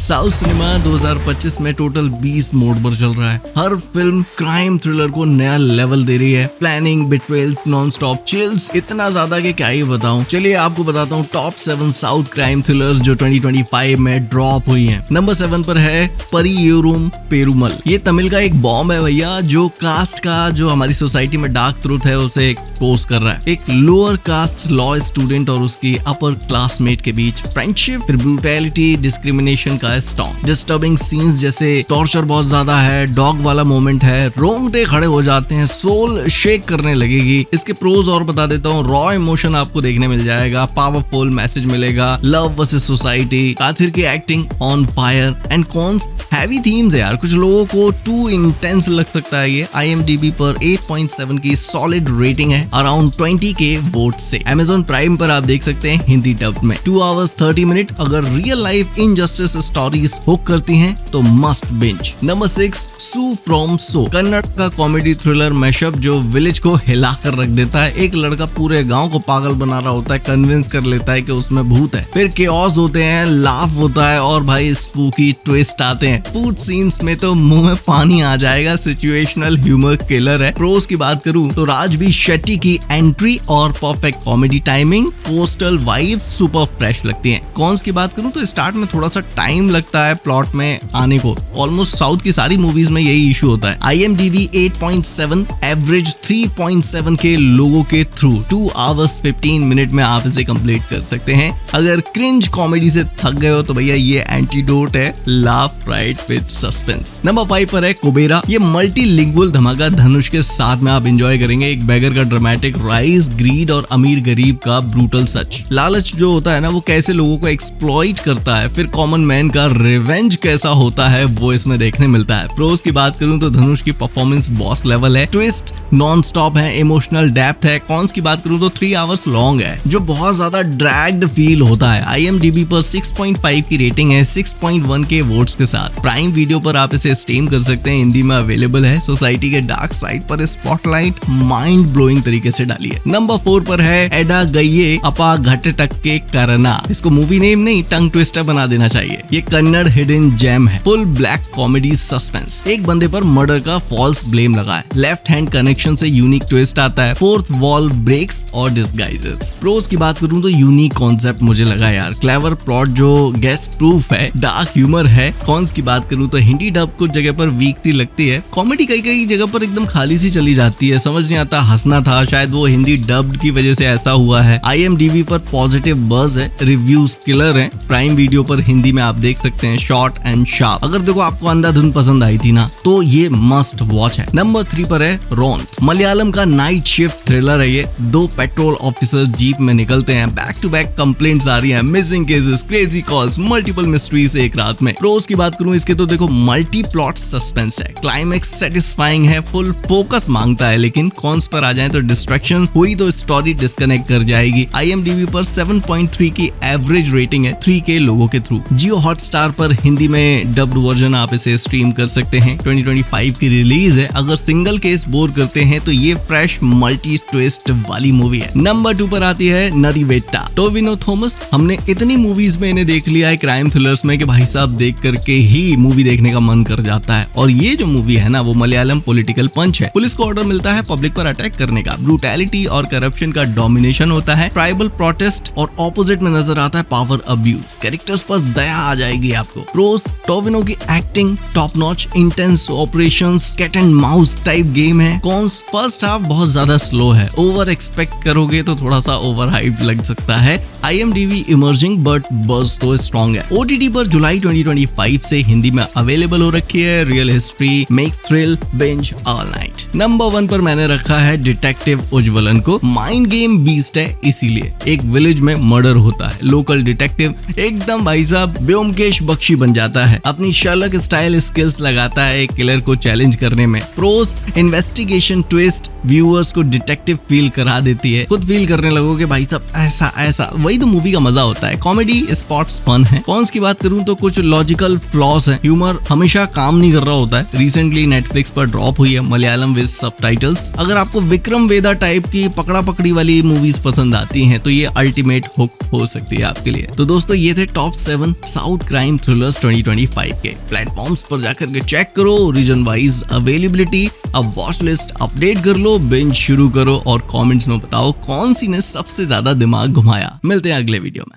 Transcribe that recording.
South cinema 2025 में total 20 mode पर चल रहा है। हर फिल्म क्राइम थ्रिलर को नया लेवल दे रही है। प्लानिंग, बिट्रेल्स, नॉन स्टॉप चिल्स, इतना ज्यादा कि क्या ही बताऊं। चलिए आपको बताता हूँ टॉप 7 साउथ क्राइम थ्रिलर्स जो 2025 में ड्रॉप हुई हैं। नंबर 7 पर है परियूरुम पेरुमल। ये तमिल का एक बॉम्ब है भैया, जो कास्ट का जो हमारी सोसाइटी में डार्क ट्रूथ है उसे एक्सपोज कर रहा है। एक लोअर कास्ट लॉ स्टूडेंट और उसकी अपर क्लासमेट के बीच फ्रेंडशिप, फिर ब्रूटैलिटी, डिस्क्रिमिनेशन का स्टॉर्म। डिस्टर्बिंग सीन्स जैसे टॉर्चर बहुत ज्यादा है, डॉग वाला मोमेंट है, रोंगटे खड़े हो जाते हैं, सोल शेक करने लगेगी। इसके प्रोज और बता देता हूँ, रॉ इमोशन आपको देखने मिल जाएगा, पावरफुल मैसेज मिलेगा, लव वर्सेस सोसाइटी, काथिर की acting on fire and cons, heavy themes है यार। कुछ लोगों को टू इंटेंस लग सकता है ये। IMDb पर 8.7 की सॉलिड रेटिंग है, अराउंड 20 के वोट से। Amazon प्राइम पर आप देख सकते हैं हिंदी डब में। 2 hours 30 मिनट। अगर real life injustice stories hook करती हैं तो must binge. Number 6 Su from So, Kannada का कॉमेडी थ्रिलर मैशअप जो विलेज को हिला कर रख देता है। एक लड़का पूरे गांव को पागल बना रहा होता है, कन्विंस कर लेता है कि उसमें भूत है। फिर केओस होते हैं, लाफ होता है और भाई स्पूकी ट्विस्ट आते हैं। फूड सीन्स में तो मुंह में पानी आ जाएगा। सिचुएशनल ह्यूमर किलर है। प्रोस की बात करूं तो राजबी शेट्टी की एंट्री और perfect comedy timing, coastal vibe super fresh लगती हैं। कॉन्स की बात करूं तो स्टार्ट में थोड़ा सा टाइम लगता है प्लॉट में आने को। ऑलमोस्ट साउथ की सारी मूवीज में यही इशू होता है। IMDb 8.7, एवरेज 3.7 के लोगों के थ्रू 2 hours 15 मिनट में आप इसे कंप्लीट कर सकते हैं। अगर क्रिंज कॉमेडी से थक गए हो तो भैया ये एंटीडोट है, laugh right with suspense. Number 5 पर है कुबेरा। ये मल्टीलिंगुअल धमाका धनुष के साथ में आप एंजॉय करेंगे। एक बेगर का ड्रामेटिक राइज, ग्रीड और अमीर गरीब का ब्रूटल सच। लालच जो होता है ना, वो कैसे लोगों को एक्सप्लॉइट करता है, फिर कॉमन मैन का रिवेंज कैसा होता है वो इसमें देखने मिलता है। प्रोस की बात करूं तो धनुष की परफॉर्मेंस बॉस लेवल है, ट्विस्ट नॉन स्टॉप है, इमोशनल डेप्थ है। कॉन्स की बात करूं तो 3 hours लॉन्ग है, जो बहुत ज्यादा ड्रैग्ड फील होता है। IMDb पर 6.5 की रेटिंग है, 6.1 के वोट्स के साथ। प्राइम वीडियो पर आप इसे स्ट्रीम कर सकते हैं, हिंदी में अवेलेबल है। सोसाइटी के डार्क साइड पर स्पॉटलाइट माइंड ब्लोइंग तरीके से डाली है। नंबर 4 पर है एडा गइये अपा घट टक के करना। इसको मूवी नेम नहीं, टंग ट्विस्टर बना देना चाहिए। ये कन्नड़ हिडन जेम है, फुल ब्लैक कॉमेडी सस्पेंस। एक बंदे पर मर्डर का फॉल्स ब्लेम लगा है, लेफ्ट हैंड कनेक्शन से यूनिक ट्विस्ट आता है, फोर्थ वॉल ब्रेक्स और डिस्गाइजेस। प्रोस की बात करूं तो यूनिक कॉन्सेप्ट मुझे लगा यार, क्लेवर प्लॉट जो गेस्ट प्रूफ है, डार्क ह्यूमर है। कॉन्स की बात करूं तो हिंदी डब कुछ जगह पर वीक सी लगती है, कॉमेडी कई जगह पर एकदम खाली सी चली जाती है, समझ नहीं आता हंसना था, शायद वो हिंदी डब्ड की वजह से ऐसा हुआ है। IMDb पर पॉजिटिव बज़ है, रिव्यूज किलर हैं। प्राइम वीडियो पर हिंदी में आप देख सकते हैं, शॉर्ट एंड शार्प। अगर देखो आपको अंधाधुन पसंद आई थी ना तो ये मस्ट वॉच है। नंबर 3 पर है रोंथ। मलयालम का नाइट शिफ्ट थ्रिलर है ये। 2 पेट्रोल ऑफिसर जीप में निकलते हैं, बैक टू बैक कंप्लेंट्स आ रही हैं, missing cases, crazy calls, multiple mysteries एक रात में। प्रोस की बात करूं इसके तो देखो मल्टी प्लॉट सस्पेंस है, क्लाइमेक्स सेटिस्फाइंग है, फुल फोकस मांगता है। लेकिन कॉन्स पर आ जाए तो डिस्ट्रैक्शन हुई तो स्टोरी डिस्कनेक्ट कर जाएगी। IMDb पर 7.3 की एवरेज रेटिंग है, 3 के लोगों के थ्रू। जियो हॉटस्टार पर हिंदी में डब्ड वर्जन आप इसे स्ट्रीम कर सकते हैं। 2025 की रिलीज है। अगर सिंगल केस बोर करते हैं तो ये फ्रेश मल्टी ट्विस्ट वाली मूवी है। नंबर 2 पर आती है नरीवेटा, टोविनो थॉमस। हमने इतनी मूवीज में इन्हें देख लिया है क्राइम थ्रिलर्स में कि भाई साहब देख करके ही मूवी देखने का मन कर जाता है। और ये जो मूवी है ना वो मलयालम पॉलिटिकल पंच है। पुलिस को ऑर्डर मिलता है पब्लिक पर अटैक करने का, ब्रूटैलिटी और करप्शन का डोमिनेशन होता है, ट्राइबल प्रोटेस्ट और ऑपोजिट में नजर आता है पावर अब्यूज। कैरेक्टर्स पर दया आ जाएगी आपको। प्रोस, टोविनो की acting top notch, intense operations, cat and mouse type game है। कॉन्स, फर्स्ट हाफ बहुत ज्यादा स्लो है, ओवर एक्सपेक्ट करोगे तो थोड़ा सा ओवर हाइप लग सकता है। IMDb इमर्जिंग बट बज़ तो स्ट्रॉन्ग है। OTT पर जुलाई 2025 से हिंदी में अवेलेबल हो रखी है। Real history make thrill binge all night. Number 1 पर मैंने रखा है डिटेक्टिव उज्ज्वलन को। माइंड गेम बीस्ट है, इसीलिए एक विलेज में मर्डर होता है, लोकल डिटेक्टिव एकदम भाई साहब ब्योमकेश बख्शी बन जाता है, अपनी शर्लक स्टाइल स्किल्स लगाता है किलर को चैलेंज करने में। प्रोस, इन्वेस्टिगेशन ट्विस्ट, व्यूअर्स को डिटेक्टिव फील करा देती है, खुद फील करने लगोगे भाई साहब ऐसा ऐसा। वही तो मूवी का मजा होता है। कॉमेडी स्पॉट्स फन है। कॉन्स की बात करूं तो कुछ लॉजिकल फ्लॉस है, ह्यूमर हमेशा काम नहीं कर रहा होता है। रिसेंटली नेटफ्लिक्स पर ड्रॉप हुई है मलयालम विद सबटाइटल्स। अगर आपको विक्रम वेदा टाइप की पकड़ा पकड़ी वाली मूवीज पसंद आती हैं तो ये अल्टीमेट हुक हो सकती है आपके लिए। तो दोस्तों ये थे टॉप 7 साउथ क्राइम थ्रिलर्स 2025 के। प्लेटफॉर्म्स पर जाकर के चेक करो रीजन वाइज अवेलेबिलिटी, अब वॉच लिस्ट अपडेट कर लो, बिंज शुरू करो और कमेंट्स में बताओ कौन सी ने सबसे ज्यादा दिमाग घुमाया। मिलते हैं अगले वीडियो में।